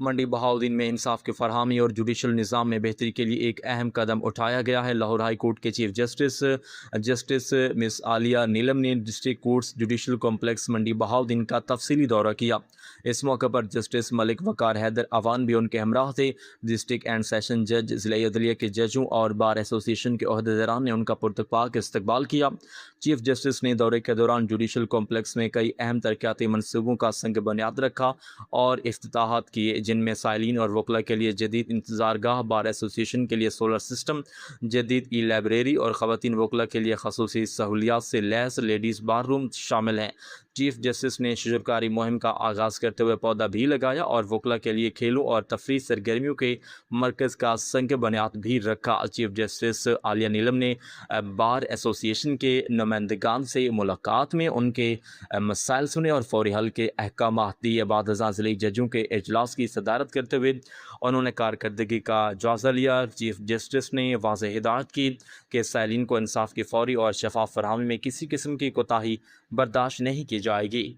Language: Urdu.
منڈی بہاؤالدین میں انصاف کی فراہمی اور جوڈیشل نظام میں بہتری کے لیے ایک اہم قدم اٹھایا گیا ہے۔ لاہور ہائی کورٹ کے چیف جسٹس مس عالیہ نیلم نے ڈسٹرکٹ کورٹس جوڈیشل کمپلیکس منڈی بہاؤالدین کا تفصیلی دورہ کیا۔ اس موقع پر جسٹس ملک وقار حیدر اوان بھی ان کے ہمراہ تھے۔ ڈسٹرکٹ اینڈ سیشن جج، ضلعی عدلیہ کے ججوں اور بار ایسوسی ایشن کے عہدیداران نے ان کا پرتپاک استقبال کیا۔ چیف جسٹس نے دورے کے دوران جوڈیشل کمپلیکس میں کئی اہم ترقیاتی منصوبوں کا سنگ بنیاد رکھا اور افتتاحات کیے، جن میں سائلین اور وکلاء کے لیے جدید انتظار گاہ، بار ایسوسی ایشن کے لیے سولر سسٹم، جدید ای لائبریری اور خواتین وکلاء کے لیے خصوصی سہولیات سے لیس لیڈیز بار روم شامل ہیں۔ چیف جسٹس نے شجرکاری مہم کا آغاز کرتے ہوئے پودا بھی لگایا اور وکلاء کے لیے کھیلوں اور تفریح سرگرمیوں کے مرکز کا سنگ بنیاد بھی رکھا۔ چیف جسٹس عالیہ نیلم نے بار ایسوسی ایشن کے نمائندگان سے ملاقات میں ان کے مسائل سنے اور فوری حل کے احکامات دیے۔ بعد ازاں ضلعی ججوں کے اجلاس کی صدارت کرتے ہوئے انہوں نے کارکردگی کا جائزہ لیا۔ چیف جسٹس نے واضح ہدایت کی کہ سائلین کو انصاف کی فوری اور شفاف فراہمی میں کسی قسم کی کوتاہی برداشت نہیں کی جائے گی۔